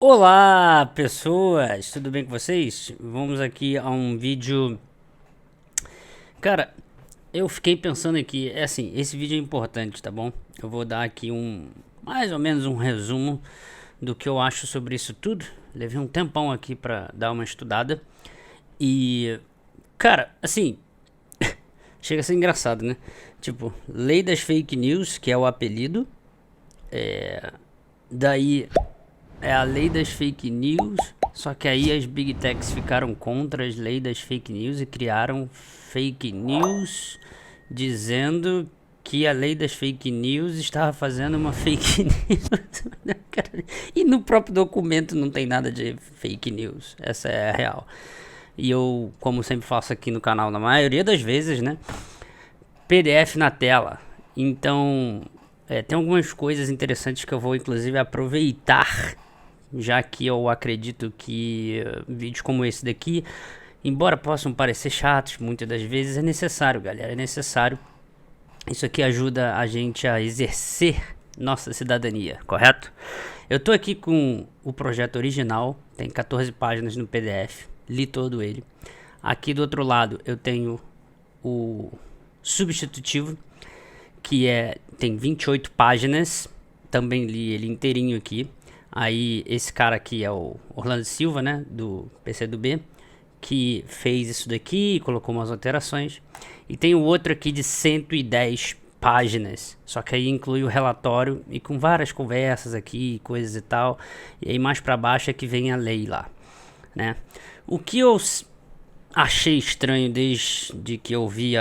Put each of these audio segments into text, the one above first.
Olá, pessoas! Tudo bem com vocês? Vamos aqui a um vídeo. Cara, eu fiquei pensando aqui, é assim, esse vídeo é importante, tá bom? Eu vou dar aqui mais ou menos um resumo do que eu acho sobre isso tudo. Levei um tempão aqui pra dar uma estudada. E, cara, assim, chega a ser engraçado, né? Tipo, Lei das Fake News, que é o apelido. Daí é a lei das fake news, só que aí as big techs ficaram contra as leis das fake news e criaram fake news dizendo que a lei das fake news estava fazendo uma fake news. E no próprio documento não tem nada de fake news, essa é a real. E eu, como sempre faço aqui no canal, na maioria das vezes, né, PDF na tela. Então, tem algumas coisas interessantes que eu vou inclusive aproveitar, já que eu acredito que vídeos como esse daqui, embora possam parecer chatos, muitas das vezes é necessário, galera, é necessário. Isso aqui ajuda a gente a exercer nossa cidadania, correto? Eu tô aqui com o projeto original, tem 14 páginas no PDF, li todo ele. Aqui do outro lado eu tenho o substitutivo, que tem 28 páginas, também li ele inteirinho aqui. Aí esse cara aqui é o Orlando Silva, né, do PCdoB, que fez isso daqui e colocou umas alterações. E tem o outro aqui de 110 páginas, só que aí inclui o relatório e com várias conversas aqui, coisas e tal. E aí mais para baixo é que vem a lei lá, né? O que eu achei estranho desde que eu vi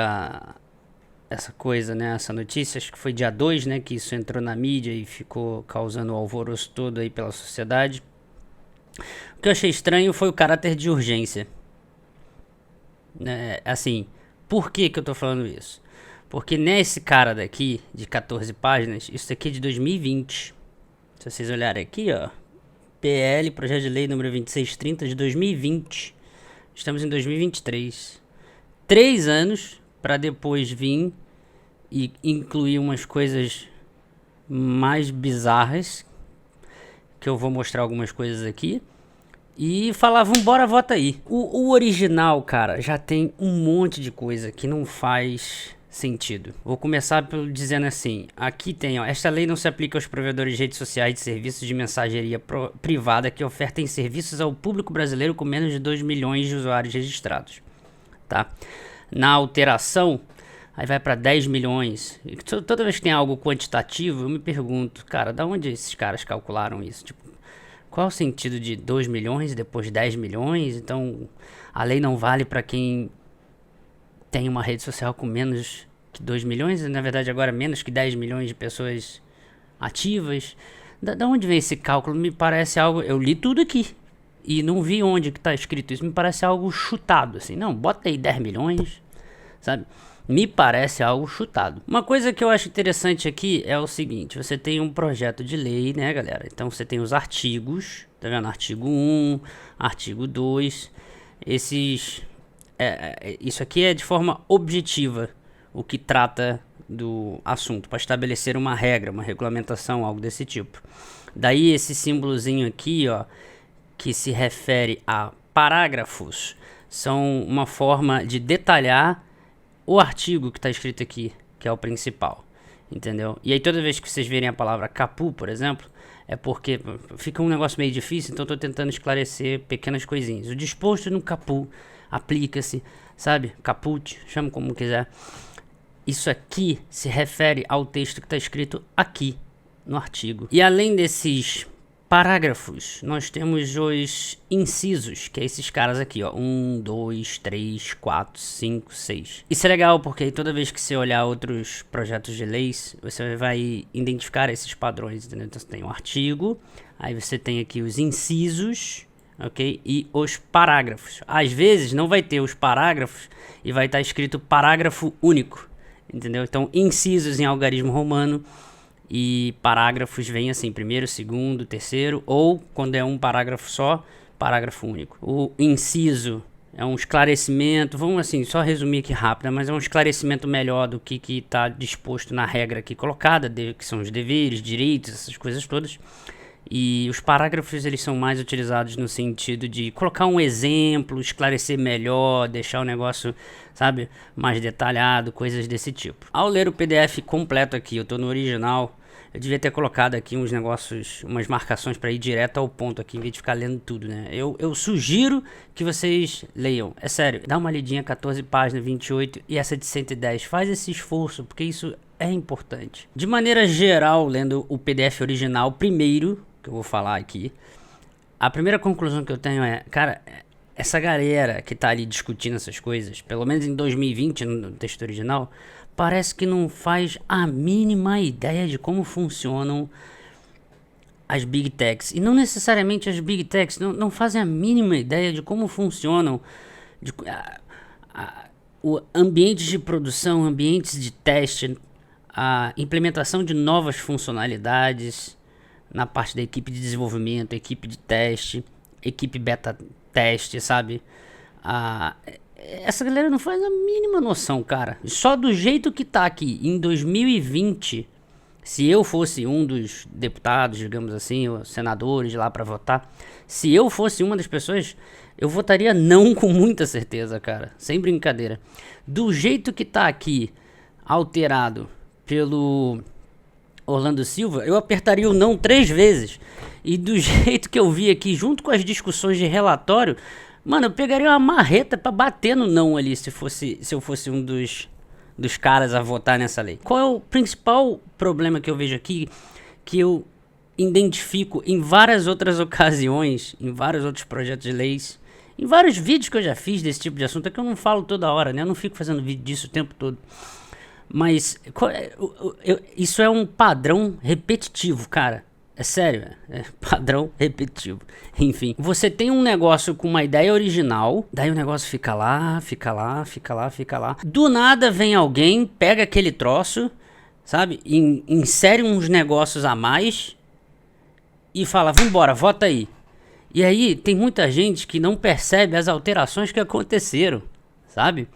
essa coisa, né, essa notícia, acho que foi dia 2, né, que isso entrou na mídia e ficou causando o alvoroço todo aí pela sociedade. O que eu achei estranho foi o caráter de urgência. Assim, por que que eu tô falando isso? Porque nesse cara daqui, de 14 páginas, isso daqui é de 2020. Se vocês olharem aqui, ó, PL, Projeto de Lei número 2630 de 2020. Estamos em 2023. 3 anos para depois vir e incluir umas coisas mais bizarras, que eu vou mostrar algumas coisas aqui, e falar, vambora, vota aí. O original, cara, já tem um monte de coisa que não faz sentido. Vou começar dizendo assim, aqui tem, ó, esta lei não se aplica aos provedores de redes sociais de serviços de mensageria privada que ofertem serviços ao público brasileiro com menos de 2 milhões de usuários registrados, tá? Na alteração, aí vai para 10 milhões. E toda vez que tem algo quantitativo, eu me pergunto, cara, da onde esses caras calcularam isso? Tipo, qual o sentido de 2 milhões e depois 10 milhões? Então, a lei não vale para quem tem uma rede social com menos que 2 milhões, e na verdade agora menos que 10 milhões de pessoas ativas. Da onde vem esse cálculo? Me parece algo... Eu li tudo aqui e não vi onde que tá escrito isso. Me parece algo chutado, assim. Não, bota aí 10 milhões, sabe? Me parece algo chutado. Uma coisa que eu acho interessante aqui é o seguinte. Você tem um projeto de lei, né, galera? Então você tem os artigos, tá vendo? Artigo 1, artigo 2. Isso aqui é de forma objetiva o que trata do assunto, para estabelecer uma regra, uma regulamentação, algo desse tipo. Daí esse símbolozinho aqui, ó, que se refere a parágrafos, são uma forma de detalhar o artigo que está escrito aqui, que é o principal, entendeu? E aí toda vez que vocês verem a palavra capu, por exemplo, é porque fica um negócio meio difícil, então estou tentando esclarecer pequenas coisinhas. O disposto no capu aplica-se, sabe? Caput, chama como quiser. Isso aqui se refere ao texto que está escrito aqui no artigo. E além desses parágrafos, nós temos os incisos, que é esses caras aqui, ó. 1, 2, 3, 4, 5, 6. Isso é legal porque aí toda vez que você olhar outros projetos de leis, você vai identificar esses padrões, entendeu? Então você tem o artigo, aí você tem aqui os incisos, ok? E os parágrafos. Às vezes não vai ter os parágrafos e vai estar escrito parágrafo único, entendeu? Então incisos em algarismo romano e parágrafos vem assim, primeiro, segundo, terceiro, ou quando é um parágrafo só, parágrafo único. O inciso é um esclarecimento, vamos assim, só resumir aqui rápido, mas é um esclarecimento melhor do que está disposto na regra aqui colocada, que são os deveres, direitos, essas coisas todas. E os parágrafos eles são mais utilizados no sentido de colocar um exemplo, esclarecer melhor, deixar o negócio, sabe, mais detalhado, coisas desse tipo. Ao ler o PDF completo aqui, eu tô no original, eu devia ter colocado aqui uns negócios, umas marcações para ir direto ao ponto aqui, em vez de ficar lendo tudo, né? Eu sugiro que vocês leiam, é sério, dá uma lidinha, 14 páginas, 28 e essa de 110, faz esse esforço, porque isso é importante. De maneira geral, lendo o PDF original primeiro, que eu vou falar aqui, a primeira conclusão que eu tenho é, cara, essa galera que tá ali discutindo essas coisas, pelo menos em 2020 no texto original, parece que não faz a mínima ideia de como funcionam as Big Techs. E não necessariamente as Big Techs não fazem a mínima ideia de como funcionam o ambientes de produção, ambientes de teste, a implementação de novas funcionalidades na parte da equipe de desenvolvimento, equipe de teste, equipe beta teste, sabe? Essa galera não faz a mínima noção, cara. Só do jeito que tá aqui em 2020, se eu fosse um dos deputados, digamos assim, ou senadores lá pra votar, se eu fosse uma das pessoas, eu votaria não com muita certeza, cara. Sem brincadeira. Do jeito que tá aqui, alterado pelo Orlando Silva, eu apertaria o não 3 vezes. E do jeito que eu vi aqui, junto com as discussões de relatório, mano, eu pegaria uma marreta pra bater no não ali, se eu fosse um dos caras a votar nessa lei. Qual é o principal problema que eu vejo aqui, que eu identifico em várias outras ocasiões, em vários outros projetos de leis, em vários vídeos que eu já fiz desse tipo de assunto, é que eu não falo toda hora, né? Eu não fico fazendo vídeo disso o tempo todo. Mas isso é um padrão repetitivo, cara. É sério, é padrão repetitivo. Enfim, você tem um negócio com uma ideia original, daí o negócio fica lá, fica lá, fica lá, fica lá. Do nada vem alguém, pega aquele troço, sabe? Insere uns negócios a mais e fala, vambora, vota aí. E aí tem muita gente que não percebe as alterações que aconteceram, sabe?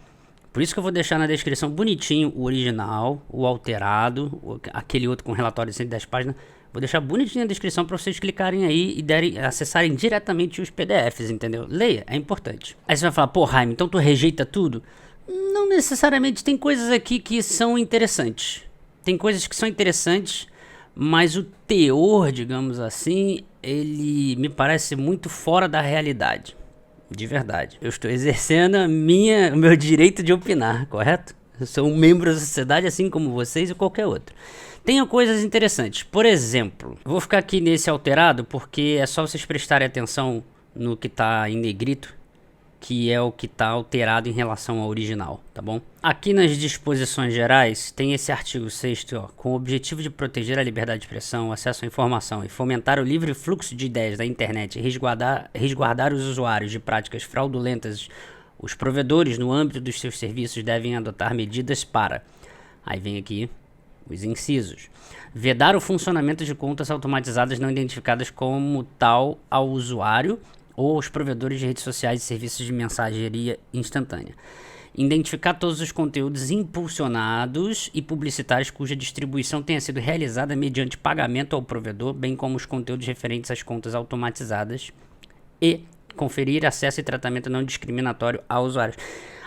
Por isso que eu vou deixar na descrição bonitinho o original, o alterado, aquele outro com relatório de 110 páginas. Vou deixar bonitinho a descrição para vocês clicarem aí e acessarem diretamente os PDFs, entendeu? Leia, é importante. Aí você vai falar, pô, Jaime, então tu rejeita tudo? Não necessariamente, tem coisas aqui que são interessantes. Tem coisas que são interessantes, mas o teor, digamos assim, ele me parece muito fora da realidade. De verdade. Eu estou exercendo o meu direito de opinar, correto? Eu sou um membro da sociedade assim como vocês e qualquer outro. Tenho coisas interessantes. Por exemplo, vou ficar aqui nesse alterado porque é só vocês prestarem atenção no que está em negrito, que é o que está alterado em relação ao original, tá bom? Aqui nas disposições gerais tem esse artigo 6º, ó, com o objetivo de proteger a liberdade de expressão, acesso à informação e fomentar o livre fluxo de ideias da internet e resguardar os usuários de práticas fraudulentas. Os provedores, no âmbito dos seus serviços, devem adotar medidas para... Aí vem aqui os incisos. Vedar o funcionamento de contas automatizadas não identificadas como tal ao usuário ou aos provedores de redes sociais e serviços de mensageria instantânea. Identificar todos os conteúdos impulsionados e publicitários cuja distribuição tenha sido realizada mediante pagamento ao provedor, bem como os conteúdos referentes às contas automatizadas e conferir acesso e tratamento não discriminatório a usuários.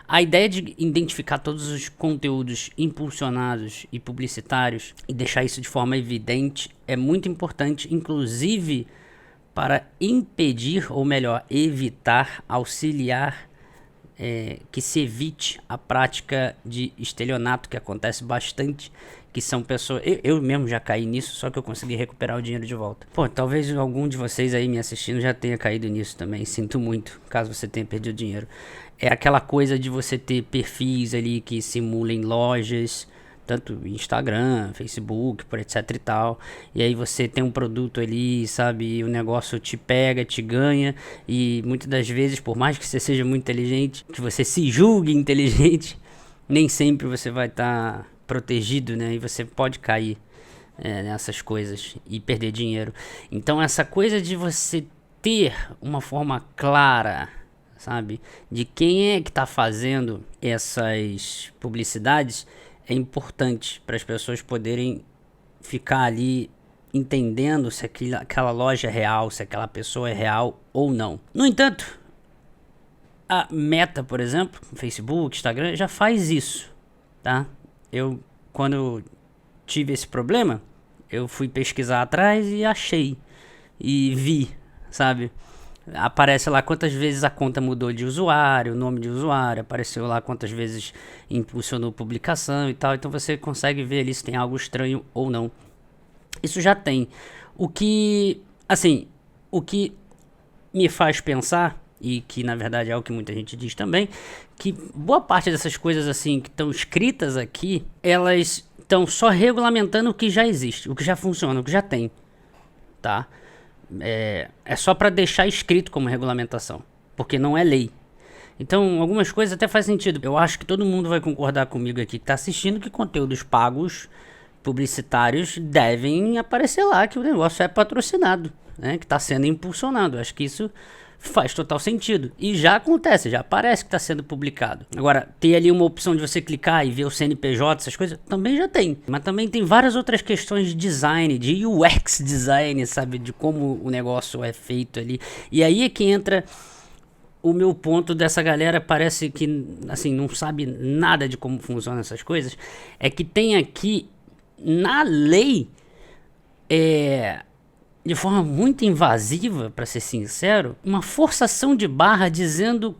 A ideia de identificar todos os conteúdos impulsionados e publicitários e deixar isso de forma evidente é muito importante, inclusive para impedir, ou melhor, evitar, auxiliar que se evite a prática de estelionato, que acontece bastante, que são pessoas... Eu mesmo já caí nisso, só que eu consegui recuperar o dinheiro de volta. Pô, talvez algum de vocês aí me assistindo já tenha caído nisso também, sinto muito, caso você tenha perdido dinheiro. É aquela coisa de você ter perfis ali que simulem lojas, tanto Instagram, Facebook, por etc e tal. E aí você tem um produto ali, sabe, e o negócio te pega, te ganha. E muitas das vezes, por mais que você seja muito inteligente, que você se julgue inteligente, nem sempre você vai estar protegido, né? E você pode cair nessas coisas e perder dinheiro. Então essa coisa de você ter uma forma clara, sabe, de quem é que está fazendo essas publicidades é importante para as pessoas poderem ficar ali entendendo se aquela loja é real, se aquela pessoa é real ou não. No entanto, a Meta, por exemplo, Facebook, Instagram, já faz isso, tá? Quando tive esse problema, eu fui pesquisar atrás e achei. E vi, sabe? Aparece lá quantas vezes a conta mudou de usuário, nome de usuário, apareceu lá quantas vezes impulsionou publicação e tal. Então você consegue ver ali se tem algo estranho ou não. Isso já tem. O que me faz pensar, e que na verdade é o que muita gente diz também, que boa parte dessas coisas assim que estão escritas aqui, elas estão só regulamentando o que já existe, o que já funciona, o que já tem, tá? É só para deixar escrito como regulamentação, porque não é lei. Então, algumas coisas até faz sentido. Eu acho que todo mundo vai concordar comigo aqui que está assistindo que conteúdos pagos, publicitários, devem aparecer lá que o negócio é patrocinado, né? Que está sendo impulsionado. Eu acho que isso faz total sentido. E já acontece, já aparece que está sendo publicado. Agora, ter ali uma opção de você clicar e ver o CNPJ, essas coisas, também já tem. Mas também tem várias outras questões de design, de UX design, sabe? De como o negócio é feito ali. E aí é que entra o meu ponto dessa galera, parece que, assim, não sabe nada de como funcionam essas coisas. É que tem aqui, na lei, de forma muito invasiva, para ser sincero, uma forçação de barra dizendo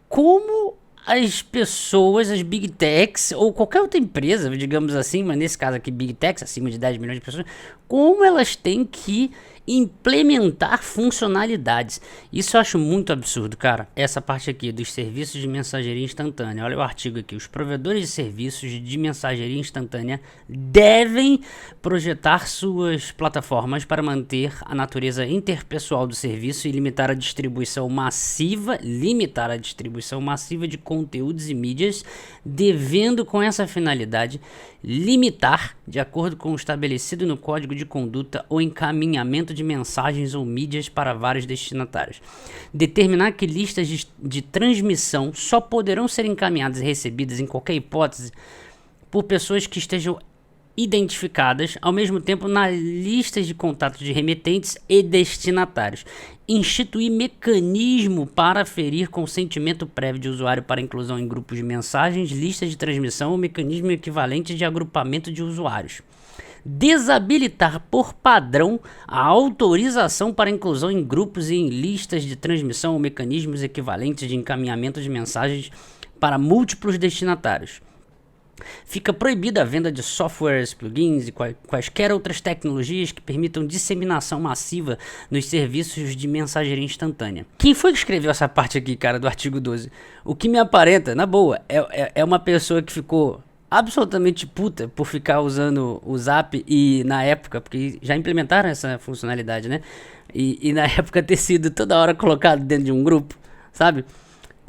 como as pessoas, as Big Techs, ou qualquer outra empresa, digamos assim, mas nesse caso aqui Big Techs, acima de 10 milhões de pessoas, como elas têm que implementar funcionalidades. Isso eu acho muito absurdo, cara. Essa parte aqui dos serviços de mensageria instantânea. Olha o artigo aqui. Os provedores de serviços de mensageria instantânea devem projetar suas plataformas para manter a natureza interpessoal do serviço e limitar a distribuição massiva de conteúdos e mídias, devendo com essa finalidade limitar, de acordo com o estabelecido no Código de Conduta, o encaminhamento de mensagens ou mídias para vários destinatários. Determinar que listas de transmissão só poderão ser encaminhadas e recebidas em qualquer hipótese por pessoas que estejam identificadas ao mesmo tempo nas listas de contatos de remetentes e destinatários. Instituir mecanismo para aferir consentimento prévio de usuário para inclusão em grupos de mensagens, listas de transmissão ou mecanismo equivalente de agrupamento de usuários. Desabilitar por padrão a autorização para inclusão em grupos e em listas de transmissão ou mecanismos equivalentes de encaminhamento de mensagens para múltiplos destinatários. Fica proibida a venda de softwares, plugins e quaisquer outras tecnologias que permitam disseminação massiva nos serviços de mensageria instantânea. Quem foi que escreveu essa parte aqui, cara, do artigo 12? O que me aparenta, na boa, é uma pessoa que ficou absolutamente puta por ficar usando o Zap e na época, porque já implementaram essa funcionalidade, né? E na época ter sido toda hora colocado dentro de um grupo, sabe?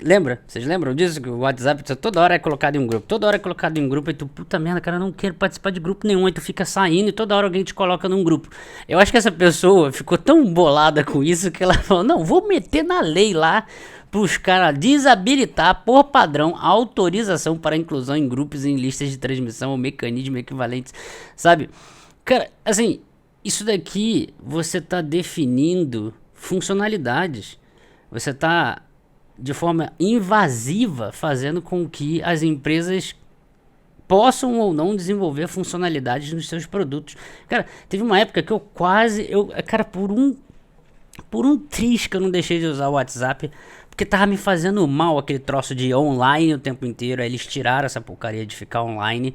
Lembra? Vocês lembram disso? Que o WhatsApp toda hora é colocado em um grupo. Toda hora é colocado em um grupo. E tu, puta merda, cara, eu não quero participar de grupo nenhum. Aí tu fica saindo e toda hora alguém te coloca num grupo. Eu acho que essa pessoa ficou tão bolada com isso que ela falou, não, vou meter na lei lá pros caras desabilitar por padrão a autorização para inclusão em grupos e em listas de transmissão ou mecanismos equivalentes, sabe? Cara, assim, isso daqui você tá definindo funcionalidades. Você tá de forma invasiva, fazendo com que as empresas possam ou não desenvolver funcionalidades nos seus produtos. Cara, teve uma época que cara, por um triz que eu não deixei de usar o WhatsApp, porque tava me fazendo mal aquele troço de online o tempo inteiro. Aí eles tiraram essa porcaria de ficar online.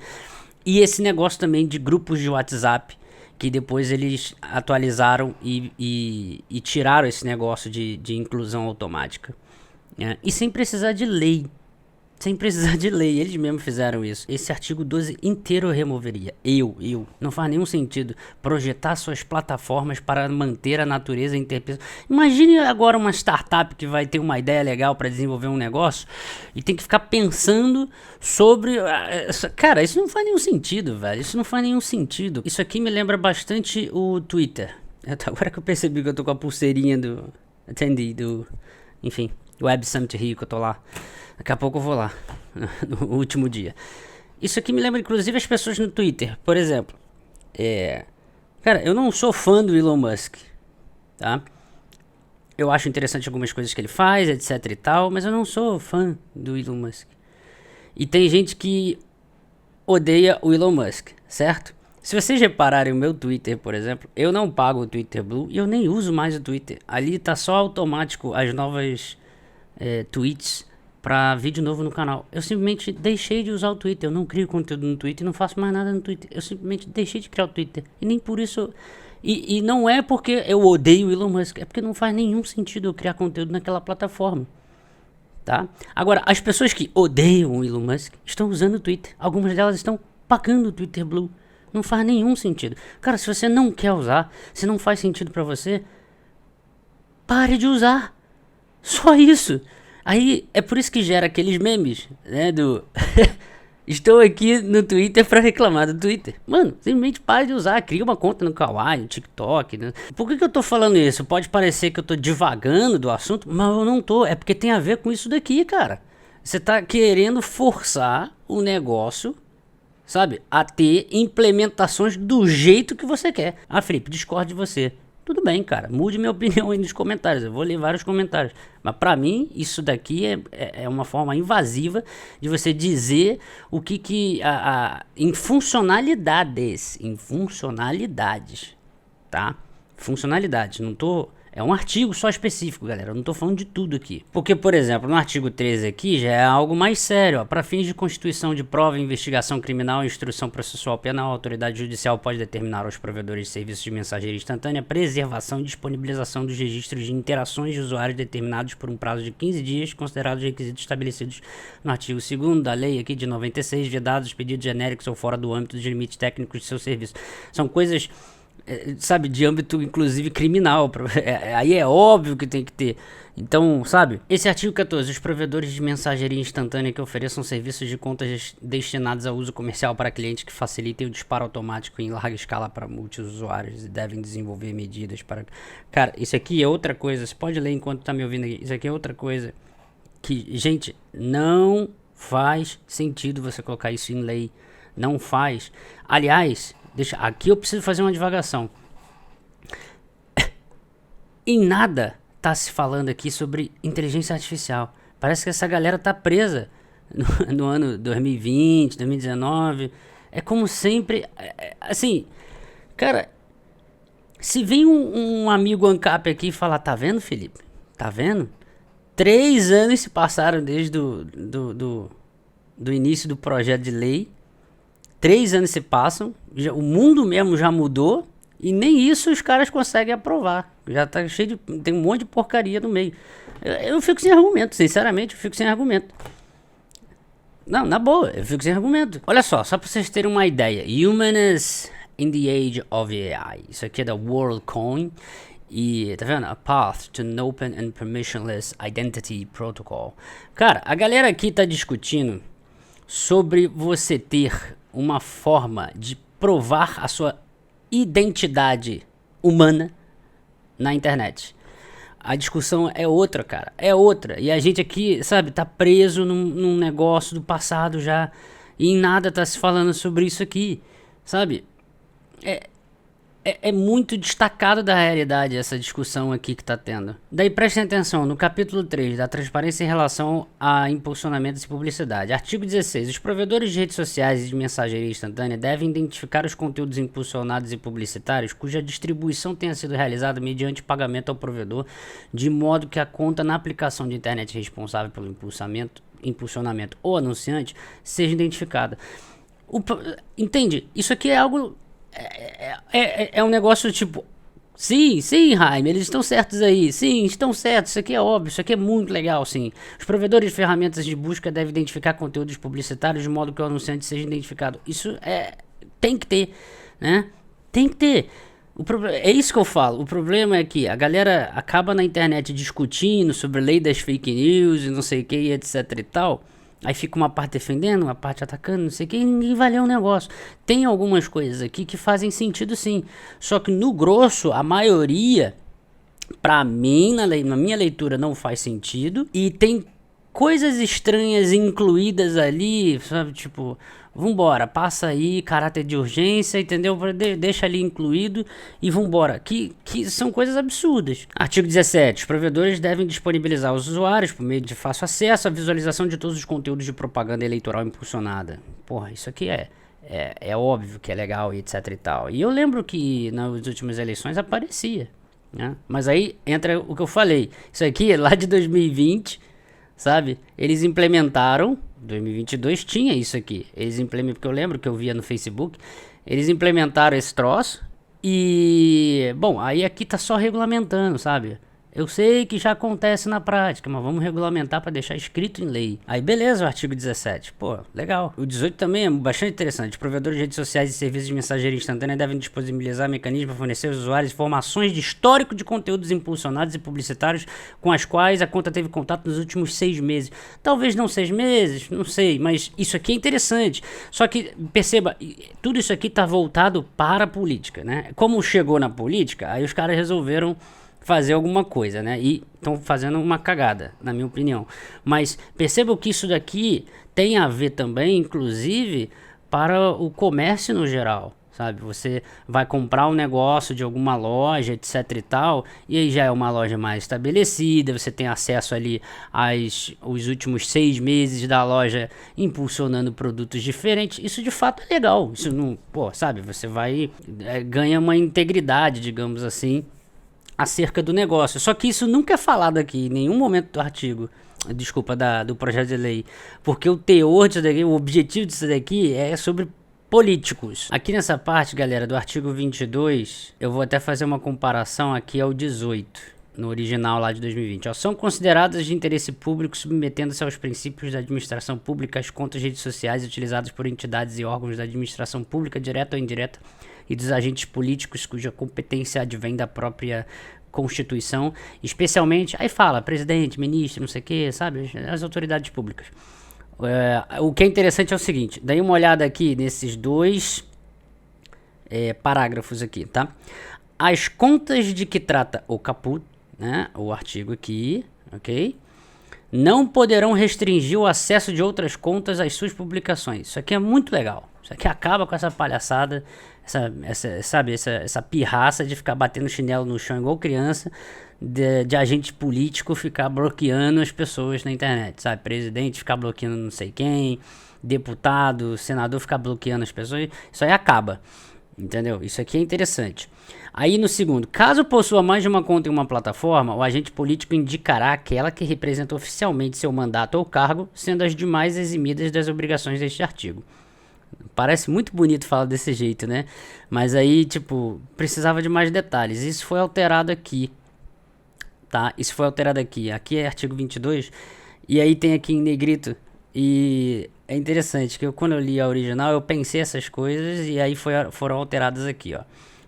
E esse negócio também de grupos de WhatsApp, que depois eles atualizaram e tiraram esse negócio de inclusão automática. E sem precisar de lei. Eles mesmos fizeram isso. Esse artigo 12 inteiro eu removeria. Não faz nenhum sentido projetar suas plataformas para manter a natureza interpessoal. Imagine agora uma startup que vai ter uma ideia legal para desenvolver um negócio e tem que ficar pensando sobre... Cara, isso não faz nenhum sentido, velho. Isso não faz nenhum sentido. Isso aqui me lembra bastante o Twitter. Agora que eu percebi que eu tô com a pulseirinha do... Enfim... Web Summit Rio, que eu tô lá. Daqui a pouco eu vou lá, no último dia. Isso aqui me lembra, inclusive, as pessoas no Twitter. Por exemplo, Cara, eu não sou fã do Elon Musk, tá? Eu acho interessante algumas coisas que ele faz, etc e tal, mas eu não sou fã do Elon Musk. E tem gente que odeia o Elon Musk, certo? Se vocês repararem o meu Twitter, por exemplo, eu não pago o Twitter Blue e eu nem uso mais o Twitter. Ali tá só automático as novas tweets pra vídeo novo no canal. Eu simplesmente deixei de usar o Twitter. Eu não crio conteúdo no Twitter, não faço mais nada no Twitter. Eu simplesmente deixei de criar o Twitter. E nem por isso... E não é porque eu odeio o Elon Musk, é porque não faz nenhum sentido eu criar conteúdo naquela plataforma. Tá? Agora, as pessoas que odeiam o Elon Musk estão usando o Twitter. Algumas delas estão pagando o Twitter Blue. Não faz nenhum sentido. Cara, se você não quer usar, se não faz sentido pra você, pare de usar. Só isso. Aí é por isso que gera aqueles memes, né, do estou aqui no Twitter pra reclamar do Twitter. Mano, simplesmente pare de usar, cria uma conta no Kawaii, no TikTok, né? Por que eu tô falando isso? Pode parecer que eu tô divagando do assunto, mas eu não tô, é porque tem a ver com isso daqui, cara. Você tá querendo forçar o negócio, sabe, a ter implementações do jeito que você quer. Ah, Felipe, discordo de você. Tudo bem, cara, mude minha opinião aí nos comentários, eu vou ler vários comentários. Mas pra mim, isso daqui é uma forma invasiva de você dizer o que em funcionalidades, tá? Funcionalidades, não tô... É um artigo só específico, galera. Eu não tô falando de tudo aqui. Porque, por exemplo, no artigo 13 aqui já é algo mais sério. Para fins de constituição de prova, investigação criminal e instrução processual penal, a autoridade judicial pode determinar aos provedores de serviços de mensageria instantânea preservação e disponibilização dos registros de interações de usuários determinados por um prazo de 15 dias, considerados requisitos estabelecidos no artigo 2º da lei aqui de 96, vedados os pedidos genéricos ou fora do âmbito dos limites técnicos de seu serviço. São coisas... sabe, de âmbito inclusive criminal, aí é óbvio que tem que ter. Então, sabe, esse artigo 14, os provedores de mensageria instantânea que ofereçam serviços de contas destinados a uso comercial para clientes que facilitem o disparo automático em larga escala para multiusuários e devem desenvolver medidas para... Cara, isso aqui é outra coisa, você pode ler enquanto tá me ouvindo aqui, isso aqui é outra coisa que, gente, não faz sentido você colocar isso em lei, não faz. Aliás, aqui eu preciso fazer uma divagação. Em nada tá se falando aqui sobre inteligência artificial. Parece que essa galera tá presa no ano 2020, 2019. É como sempre, assim, cara, se vem um amigo ANCAP aqui e falar, tá vendo, Felipe? Tá vendo? 3 anos se passaram desde do início do projeto de lei. 3 anos se passam, o mundo mesmo já mudou e nem isso os caras conseguem aprovar. Já tá cheio de... tem um monte de porcaria no meio. Eu fico sem argumento, sinceramente, eu fico sem argumento. Não, na boa, eu fico sem argumento. Olha só pra vocês terem uma ideia. Humans in the Age of AI. Isso aqui é da WorldCoin. E, tá vendo? A Path to an Open and Permissionless Identity Protocol. Cara, a galera aqui tá discutindo sobre você ter uma forma de provar a sua identidade humana na internet. A discussão é outra, cara. É outra. E a gente aqui, sabe, tá preso num negócio do passado já. E em nada tá se falando sobre isso aqui. Sabe? É muito destacado da realidade essa discussão aqui que tá tendo. Daí prestem atenção, no capítulo 3 da transparência em relação a impulsionamentos e publicidade. Artigo 16. Os provedores de redes sociais e de mensageria instantânea devem identificar os conteúdos impulsionados e publicitários cuja distribuição tenha sido realizada mediante pagamento ao provedor, de modo que a conta na aplicação de internet responsável pelo impulsionamento ou anunciante seja identificada. Entende? Isso aqui é algo... É um negócio tipo, sim, Jaime, eles estão certos aí, sim, estão certos, isso aqui é óbvio, isso aqui é muito legal, sim. Os provedores de ferramentas de busca devem identificar conteúdos publicitários de modo que o anunciante seja identificado. Isso tem que ter, né? Tem que ter. É isso que eu falo, o problema é que a galera acaba na internet discutindo sobre a lei das fake news e não sei o que, etc e tal. Aí fica uma parte defendendo, uma parte atacando, não sei o que, e ninguém vai ler o negócio. Tem algumas coisas aqui que fazem sentido sim. Só que no grosso, a maioria, pra mim, na minha leitura, não faz sentido. E tem coisas estranhas incluídas ali, sabe? Tipo, vambora, passa aí, caráter de urgência, entendeu? Deixa ali incluído e vambora. Que são coisas absurdas. Artigo 17. Os provedores devem disponibilizar aos usuários, por meio de fácil acesso, a visualização de todos os conteúdos de propaganda eleitoral impulsionada. Porra, isso aqui é óbvio que é legal e etc e tal. E eu lembro que nas últimas eleições aparecia, né? Mas aí entra o que eu falei. Isso aqui é lá de 2020, sabe? Eles implementaram, 2022 tinha isso aqui. Eles implementaram, porque eu lembro que eu via no Facebook, eles implementaram esse troço e, bom, aí aqui tá só regulamentando, sabe? Eu sei que já acontece na prática, mas vamos regulamentar para deixar escrito em lei. Aí beleza, o artigo 17. Pô, legal. O 18 também é bastante interessante. Os provedores de redes sociais e serviços de mensageria instantânea devem disponibilizar mecanismos para fornecer aos usuários informações de histórico de conteúdos impulsionados e publicitários com as quais a conta teve contato nos últimos 6 meses. Talvez não 6 meses, não sei, mas isso aqui é interessante. Só que, perceba, tudo isso aqui está voltado para a política, né? Como chegou na política, aí os caras resolveram fazer alguma coisa, né? E estão fazendo uma cagada, na minha opinião. Mas percebam que isso daqui tem a ver também, inclusive, para o comércio no geral, sabe? Você vai comprar um negócio de alguma loja, etc e tal, e aí já é uma loja mais estabelecida, você tem acesso ali os últimos 6 meses da loja impulsionando produtos diferentes. Isso de fato é legal. Isso não, pô, sabe? Você vai ganha uma integridade, digamos assim, acerca do negócio. Só que isso nunca é falado aqui, em nenhum momento do artigo, desculpa, do projeto de lei, porque o teor disso daqui, o objetivo disso daqui é sobre políticos. Aqui nessa parte, galera, do artigo 22, eu vou até fazer uma comparação aqui ao 18, no original lá de 2020. Ó, são consideradas de interesse público, submetendo-se aos princípios da administração pública, as contas de redes sociais utilizadas por entidades e órgãos da administração pública, direta ou indireta, e dos agentes políticos cuja competência advém da própria Constituição, especialmente, aí fala, presidente, ministro, não sei o que, sabe, as autoridades públicas. O que é interessante é o seguinte, dai uma olhada aqui nesses dois parágrafos aqui, tá? As contas de que trata o caput, né, o artigo aqui, ok? Não poderão restringir o acesso de outras contas às suas publicações. Isso aqui é muito legal. Isso aqui acaba com essa palhaçada, essa pirraça de ficar batendo chinelo no chão igual criança, de agente político ficar bloqueando as pessoas na internet, sabe? Presidente ficar bloqueando não sei quem, deputado, senador ficar bloqueando as pessoas. Isso aí acaba, entendeu? Isso aqui é interessante. Aí no segundo, caso possua mais de uma conta em uma plataforma, o agente político indicará aquela que representa oficialmente seu mandato ou cargo, sendo as demais eximidas das obrigações deste artigo. Parece muito bonito falar desse jeito, né? Mas aí, tipo, precisava de mais detalhes. Isso foi alterado aqui, tá? Isso foi alterado aqui. Aqui é artigo 22, e aí tem aqui em negrito. E é interessante que quando eu li a original, eu pensei essas coisas e aí foram alteradas aqui, ó.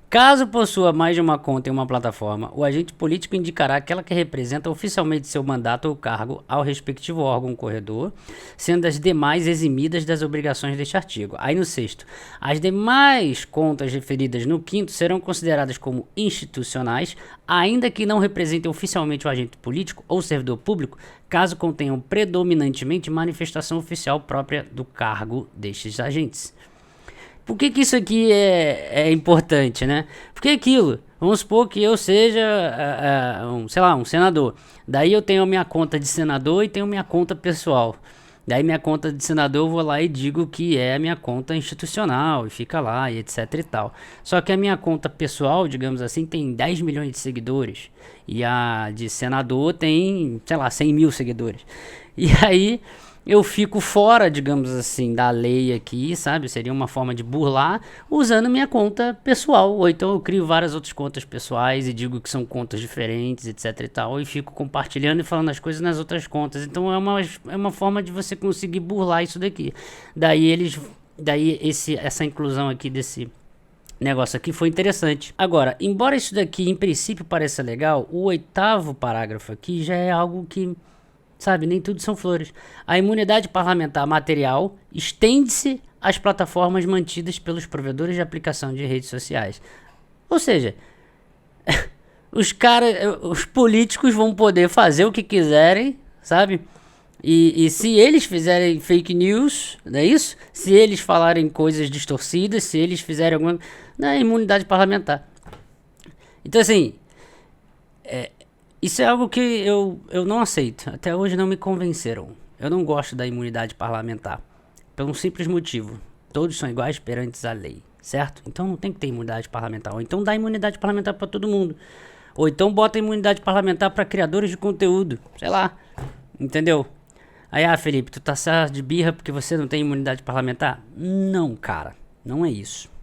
Caso possua mais de uma conta em uma plataforma, o agente político indicará aquela que representa oficialmente seu mandato ou cargo ao respectivo órgão corredor, sendo as demais eximidas das obrigações deste artigo. Aí no sexto, as demais contas referidas no quinto serão consideradas como institucionais, ainda que não representem oficialmente o agente político ou servidor público, caso contenham predominantemente manifestação oficial própria do cargo destes agentes. Por que isso aqui é importante, né? Porque aquilo, vamos supor que eu seja, um senador. Daí eu tenho a minha conta de senador e tenho minha conta pessoal. Daí minha conta de senador eu vou lá e digo que é a minha conta institucional e fica lá e etc e tal. Só que a minha conta pessoal, digamos assim, tem 10 milhões de seguidores. E a de senador tem, 100 mil seguidores. E aí eu fico fora, digamos assim, da lei aqui, sabe? Seria uma forma de burlar usando minha conta pessoal. Ou então eu crio várias outras contas pessoais e digo que são contas diferentes, etc e tal. E fico compartilhando e falando as coisas nas outras contas. Então é uma forma de você conseguir burlar isso daqui. Essa inclusão aqui desse negócio aqui foi interessante. Agora, embora isso daqui em princípio pareça legal, o 8º parágrafo aqui já é algo que, sabe, nem tudo são flores. A imunidade parlamentar material estende-se às plataformas mantidas pelos provedores de aplicação de redes sociais. Ou seja, os políticos vão poder fazer o que quiserem, sabe? E se eles fizerem fake news, não é isso? Se eles falarem coisas distorcidas, se eles fizerem alguma... Não é imunidade parlamentar. Então, assim, isso é algo que eu não aceito. Até hoje não me convenceram. Eu não gosto da imunidade parlamentar. Pelo um simples motivo. Todos são iguais perante a lei, certo? Então não tem que ter imunidade parlamentar. Ou então dá imunidade parlamentar pra todo mundo. Ou então bota imunidade parlamentar pra criadores de conteúdo. Sei lá. Entendeu? Aí, Felipe, tu tá certo de birra porque você não tem imunidade parlamentar? Não, cara. Não é isso.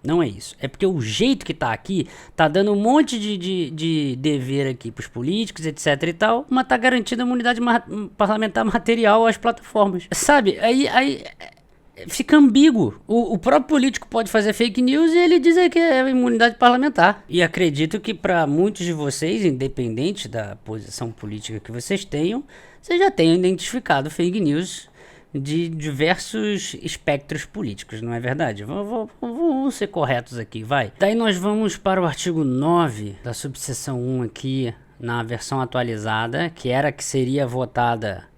Não é isso. É porque o jeito que tá aqui tá dando um monte de dever aqui pros políticos, etc e tal, mas tá garantida a imunidade parlamentar material às plataformas. Sabe? Aí fica ambíguo. O próprio político pode fazer fake news e ele dizer que é imunidade parlamentar. E acredito que para muitos de vocês, independente da posição política que vocês tenham, vocês já tenham identificado fake news de diversos espectros políticos, não é verdade? Vamos ser corretos aqui, vai. Daí nós vamos para o artigo 9 da subseção 1 aqui, na versão atualizada, que era que seria votada,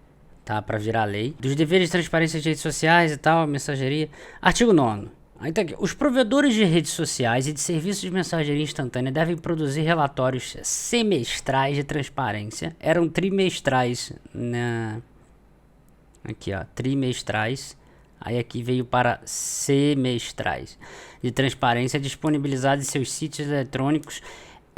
tá, para virar lei. Dos deveres de transparência de redes sociais e tal, mensageria. Artigo 9º. Aí tá aqui. Os provedores de redes sociais e de serviços de mensageria instantânea devem produzir relatórios semestrais de transparência. Eram trimestrais, né? Aqui, ó, trimestrais. Aí aqui veio para semestrais de transparência disponibilizados em seus sítios eletrônicos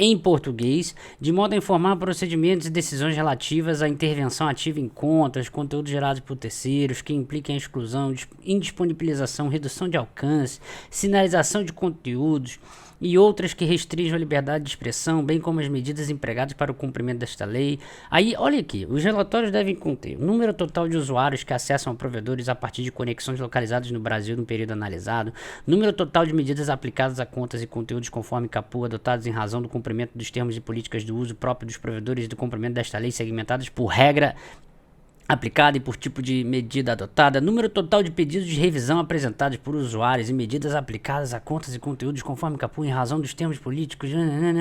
em português, de modo a informar procedimentos e decisões relativas à intervenção ativa em contas, conteúdos gerados por terceiros, que impliquem a exclusão, indisponibilização, redução de alcance, sinalização de conteúdos e outras que restringam a liberdade de expressão, bem como as medidas empregadas para o cumprimento desta lei. Aí, olha aqui, os relatórios devem conter o número total de usuários que acessam a provedores a partir de conexões localizadas no Brasil no período analisado, número total de medidas aplicadas a contas e conteúdos conforme caput adotados em razão do cumprimento dos termos e políticas do uso próprio dos provedores e do cumprimento desta lei segmentadas por regra aplicada e por tipo de medida adotada, número total de pedidos de revisão apresentados por usuários e medidas aplicadas a contas e conteúdos conforme caput em razão dos termos políticos,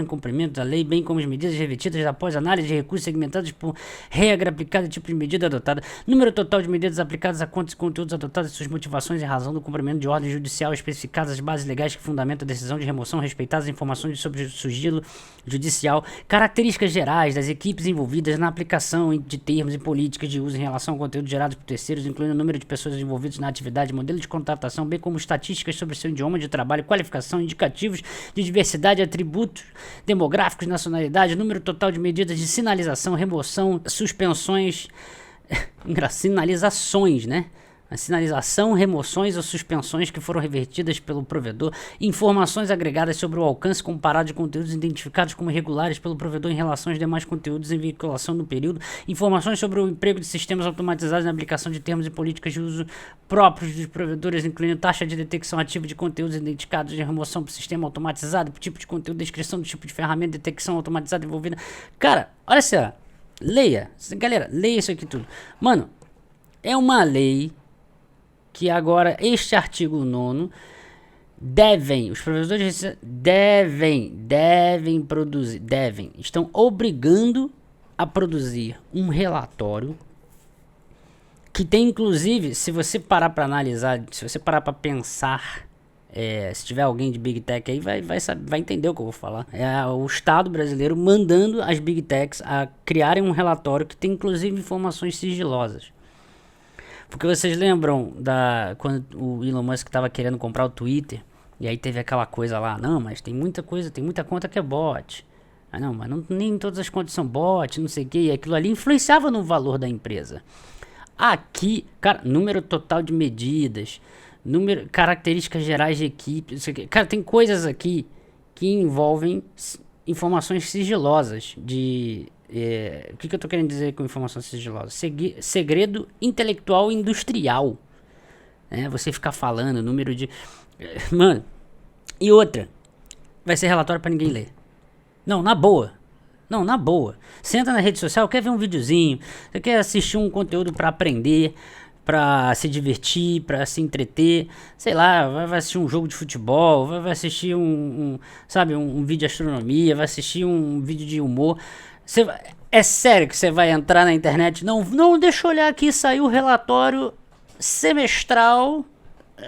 cumprimento da lei, bem como as medidas revestidas após análise de recursos segmentados por regra aplicada e tipo de medida adotada, número total de medidas aplicadas a contas e conteúdos adotadas e suas motivações em razão do cumprimento de ordem judicial especificadas as bases legais que fundamentam a decisão de remoção, respeitadas as informações sobre o sigilo judicial, características gerais das equipes envolvidas na aplicação de termos e políticas de uso em relação ao conteúdo gerado por terceiros, incluindo o número de pessoas envolvidas na atividade, modelo de contratação, bem como estatísticas sobre seu idioma de trabalho, qualificação, indicativos de diversidade, atributos demográficos, nacionalidade, número total de medidas de sinalização, remoção, suspensões, sinalizações, né? A sinalização, remoções ou suspensões que foram revertidas pelo provedor, informações agregadas sobre o alcance comparado de conteúdos identificados como irregulares pelo provedor em relação aos demais conteúdos em veiculação no período, informações sobre o emprego de sistemas automatizados na aplicação de termos e políticas de uso próprios dos provedores, incluindo taxa de detecção ativa de conteúdos identificados de remoção para o sistema automatizado, tipo de conteúdo, descrição do tipo de ferramenta, detecção automatizada envolvida. Cara, olha só, leia, galera, leia isso aqui tudo. Mano, é uma lei que agora este artigo 9º os provedores devem produzir, estão obrigando a produzir um relatório que tem, inclusive, se você parar para analisar, se você parar para pensar, se tiver alguém de Big Tech aí, vai entender o que eu vou falar. É o Estado brasileiro mandando as Big Techs a criarem um relatório que tem, inclusive, informações sigilosas. Porque vocês lembram quando o Elon Musk estava querendo comprar o Twitter, e aí teve aquela coisa lá, não, mas tem muita conta que é bot. Ah não, mas nem todas as contas são bot, não sei o que, e aquilo ali influenciava no valor da empresa. Aqui, cara, número total de medidas, características gerais de equipe, não sei o que. Cara, tem coisas aqui que envolvem informações sigilosas o que eu tô querendo dizer com informação sigilosa? Segredo intelectual industrial. Você ficar falando, número de... Mano, e outra. Vai ser relatório pra ninguém ler. Não, na boa. Você entra na rede social, quer ver um videozinho, você quer assistir um conteúdo pra aprender, pra se divertir, pra se entreter, sei lá, vai assistir um jogo de futebol, vai assistir um vídeo de astronomia, vai assistir um vídeo de humor. É sério que você vai entrar na internet? Não, não, deixa eu olhar aqui, saiu o relatório semestral.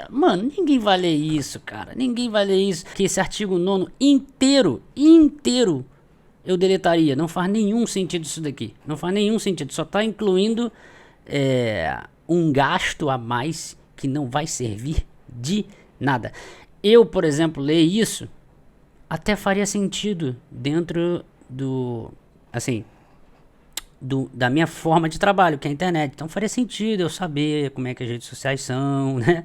Mano, ninguém vai ler isso, cara. Ninguém vai ler isso. Que esse artigo 9º inteiro, eu deletaria. Não faz nenhum sentido isso daqui. Não faz nenhum sentido. Só tá incluindo um gasto a mais que não vai servir de nada. Eu, por exemplo, ler isso até faria sentido dentro do... assim... da minha forma de trabalho, que é a internet. Então faria sentido eu saber como é que as redes sociais são, né?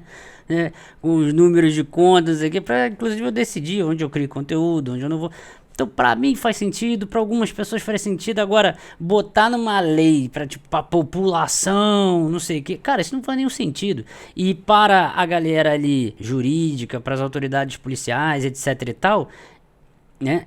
Os números de contas aqui, para inclusive eu decidir onde eu crio conteúdo, onde eu não vou. Então pra mim faz sentido, pra algumas pessoas faz sentido. Agora, botar numa lei pra tipo a população, não sei o que, cara, isso não faz nenhum sentido. E para a galera ali jurídica, para as autoridades policiais, etc e tal, né?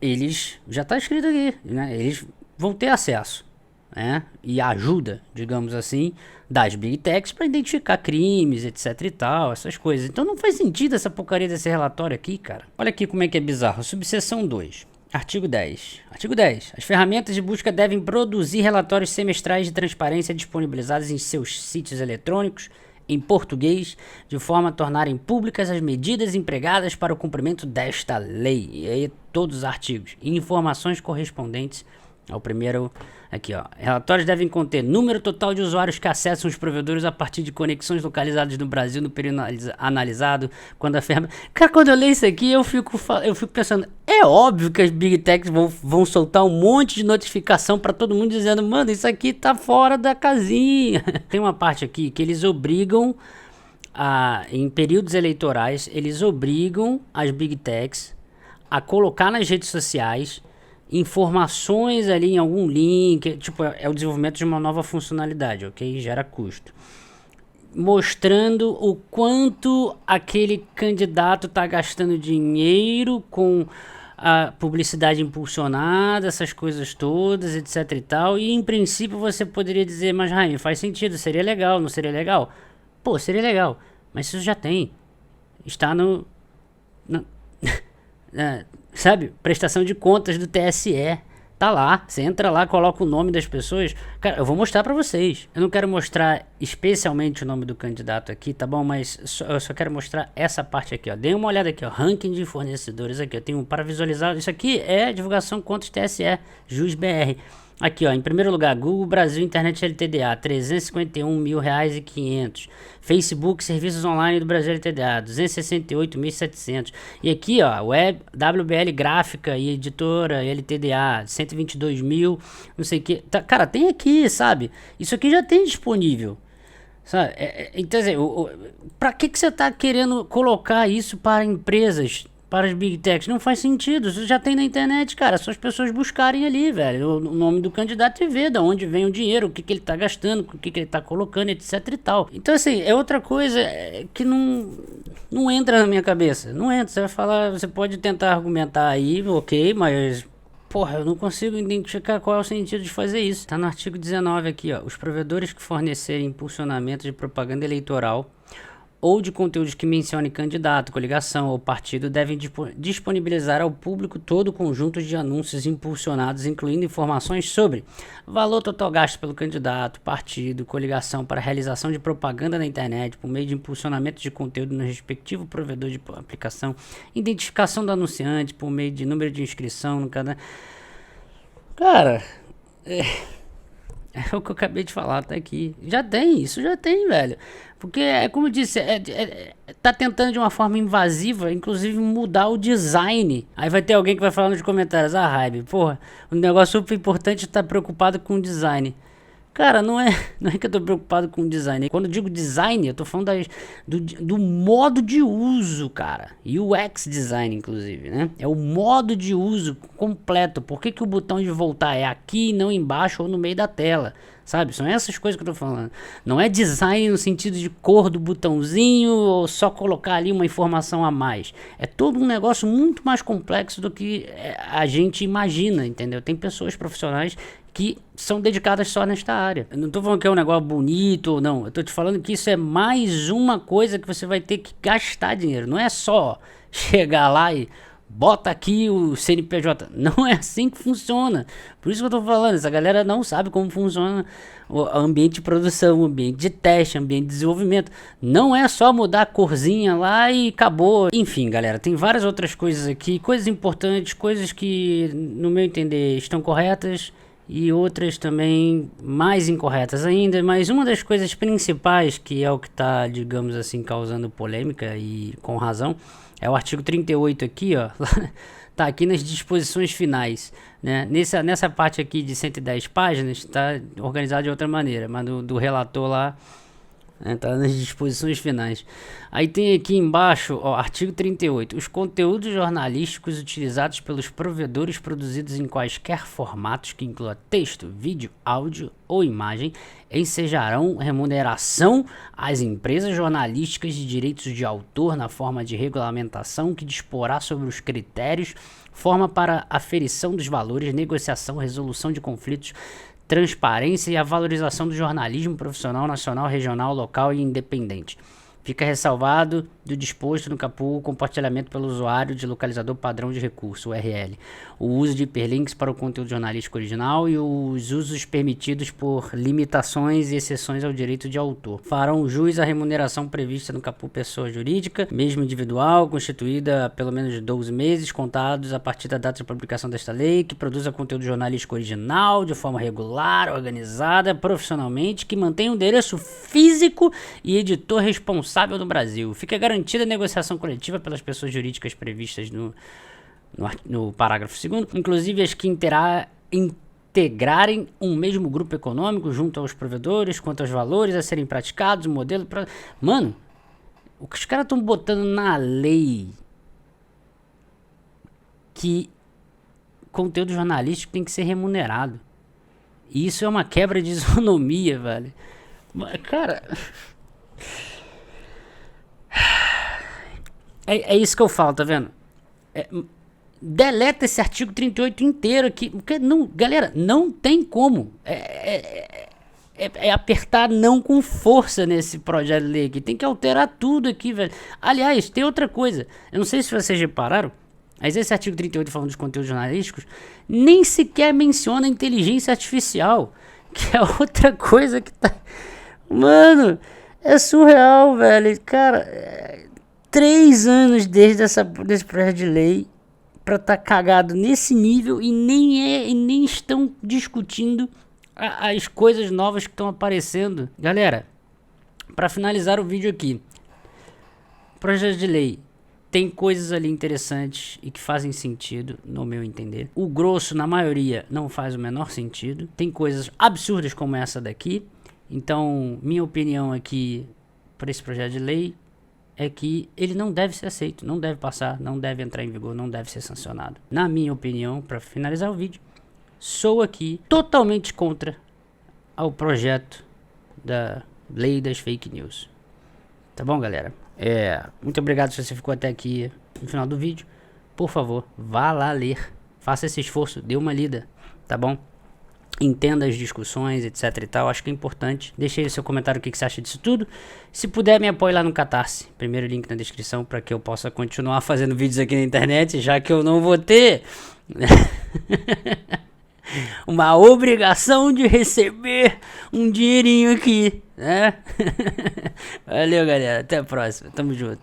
Eles, já tá escrito aqui, né? Eles vão ter acesso, né, e ajuda, digamos assim, das Big Techs para identificar crimes, etc e tal, essas coisas. Então não faz sentido essa porcaria desse relatório aqui, cara. Olha aqui como é que é bizarro. Subseção 2, artigo 10. Artigo 10. As ferramentas de busca devem produzir relatórios semestrais de transparência disponibilizados em seus sítios eletrônicos em português, de forma a tornarem públicas as medidas empregadas para o cumprimento desta lei. E aí todos os artigos e informações correspondentes ao primeiro aqui, ó. Relatórios devem conter número total de usuários que acessam os provedores a partir de conexões localizadas no Brasil no período analisado. Quando a ferramenta... Cara, quando eu leio isso aqui, eu fico pensando, é óbvio que as Big Techs vão soltar um monte de notificação para todo mundo dizendo, mano, isso aqui tá fora da casinha. Tem uma parte aqui que eles obrigam em períodos eleitorais, eles obrigam as Big Techs a colocar nas redes sociais informações ali em algum link, tipo, é o desenvolvimento de uma nova funcionalidade, ok? Gera custo. Mostrando o quanto aquele candidato está gastando dinheiro com a publicidade impulsionada, essas coisas todas, etc e tal. E em princípio você poderia dizer, mas Jaime, faz sentido, seria legal, não seria legal? Pô, seria legal, mas isso já tem. Está no sabe, prestação de contas do TSE, tá lá, você entra lá, coloca o nome das pessoas, cara, eu vou mostrar pra vocês, eu não quero mostrar especialmente o nome do candidato aqui, tá bom, mas eu só quero mostrar essa parte aqui, ó, dê uma olhada aqui, ó, ranking de fornecedores aqui, eu tenho para visualizar, isso aqui é divulgação contas TSE, Jus BR. Aqui, ó, em primeiro lugar, Google Brasil Internet LTDA, R$351.500. Facebook Serviços Online do Brasil LTDA, 268.700. E aqui, ó, Web WBL Gráfica e Editora LTDA, 122 mil, não sei o que. Tá, cara, tem aqui, sabe? Isso aqui já tem disponível. Sabe? Então, assim, pra que você tá querendo colocar isso para empresas? Para as Big Techs, não faz sentido, isso já tem na internet, cara, só as pessoas buscarem ali, velho, o nome do candidato e ver de onde vem o dinheiro, o que ele tá gastando, o que ele tá colocando, etc e tal. Então assim, é outra coisa que não entra na minha cabeça, não entra, você vai falar, você pode tentar argumentar aí, ok, mas... Porra, eu não consigo identificar qual é o sentido de fazer isso. Tá no artigo 19 aqui, ó, os provedores que fornecerem impulsionamento de propaganda eleitoral ou de conteúdos que mencionem candidato, coligação ou partido devem disponibilizar ao público todo o conjunto de anúncios impulsionados, incluindo informações sobre valor total gasto pelo candidato, partido, coligação para realização de propaganda na internet por meio de impulsionamento de conteúdo no respectivo provedor de aplicação, identificação do anunciante por meio de número de inscrição no canal. Cara, é o que eu acabei de falar, tá aqui. Já tem, isso já tem, velho. Porque, como eu disse, tá tentando de uma forma invasiva, inclusive mudar o design. Aí vai ter alguém que vai falar nos comentários, Jaime, porra, um negócio super importante é estar preocupado com o design. Cara, não é que eu tô preocupado com o design. Quando eu digo design, eu tô falando do modo de uso, cara. UX design, inclusive, né? É o modo de uso completo. Por que o botão de voltar é aqui e não embaixo ou no meio da tela? Sabe? São essas coisas que eu tô falando. Não é design no sentido de cor do botãozinho ou só colocar ali uma informação a mais. É todo um negócio muito mais complexo do que a gente imagina, entendeu? Tem pessoas profissionais que são dedicadas só nesta área. Eu não tô falando que é um negócio bonito ou não. Eu tô te falando que isso é mais uma coisa que você vai ter que gastar dinheiro. Não é só chegar lá e... bota aqui o CNPJ. Não é assim que funciona. Por isso que eu tô falando, essa galera não sabe como funciona o ambiente de produção, o ambiente de teste, ambiente de desenvolvimento. Não é só mudar a corzinha lá e acabou. Enfim, galera, tem várias outras coisas aqui, coisas importantes, coisas que, no meu entender, estão corretas e outras também mais incorretas ainda, mas uma das coisas principais, que é o que está, digamos assim, causando polêmica e com razão, é o artigo 38 aqui, ó, tá aqui nas disposições finais, né? Nessa parte aqui de 110 páginas, está organizado de outra maneira, mas do relator lá, tá nas disposições finais. Aí tem aqui embaixo, ó, artigo 38. Os conteúdos jornalísticos utilizados pelos provedores produzidos em quaisquer formatos que inclua texto, vídeo, áudio ou imagem ensejarão remuneração às empresas jornalísticas de direitos de autor na forma de regulamentação que disporá sobre os critérios, forma para aferição dos valores, negociação, resolução de conflitos, transparência e a valorização do jornalismo profissional, nacional, regional, local e independente. Fica ressalvado do disposto no caput o compartilhamento pelo usuário de localizador padrão de recurso, URL, o uso de hiperlinks para o conteúdo jornalístico original e os usos permitidos por limitações e exceções ao direito de autor. Farão jus à remuneração prevista no caput pessoa jurídica, mesmo individual, constituída há pelo menos 12 meses, contados a partir da data de publicação desta lei, que produza conteúdo jornalístico original, de forma regular, organizada, profissionalmente, que mantenha o endereço físico e editor responsável no Brasil. Fica garantida a negociação coletiva pelas pessoas jurídicas previstas no parágrafo 2º, inclusive as que integrarem um mesmo grupo econômico junto aos provedores, quanto aos valores a serem praticados, o modelo... Mano, o que os caras estão botando na lei que conteúdo jornalístico tem que ser remunerado. E isso é uma quebra de isonomia, velho. Cara... É isso que eu falo, tá vendo? Deleta esse artigo 38 inteiro aqui. Porque não, galera, não tem como. É apertar não com força nesse projeto de lei aqui. Tem que alterar tudo aqui, velho. Aliás, tem outra coisa. Eu não sei se vocês repararam, mas esse artigo 38 falando dos conteúdos jornalísticos nem sequer menciona inteligência artificial. Que é outra coisa que tá... Mano, é surreal, velho. Cara... 3 anos desde desse projeto de lei pra tá cagado nesse nível e nem estão discutindo as coisas novas que estão aparecendo. Galera, pra finalizar o vídeo aqui, projeto de lei tem coisas ali interessantes e que fazem sentido, no meu entender. O grosso, na maioria, não faz o menor sentido. Tem coisas absurdas como essa daqui. Então, minha opinião aqui para esse projeto de lei é que ele não deve ser aceito, não deve passar, não deve entrar em vigor, não deve ser sancionado. Na minha opinião, para finalizar o vídeo, sou aqui totalmente contra ao projeto da lei das fake news. Tá bom, galera? Muito obrigado se você ficou até aqui no final do vídeo. Por favor, vá lá ler, faça esse esforço, dê uma lida, tá bom? Entenda as discussões, etc e tal, acho que é importante. Deixe aí o seu comentário o que você acha disso tudo. Se puder, me apoie lá no Catarse, primeiro link na descrição, para que eu possa continuar fazendo vídeos aqui na internet, já que eu não vou ter uma obrigação de receber um dinheirinho aqui, né? Valeu, galera, até a próxima, tamo junto.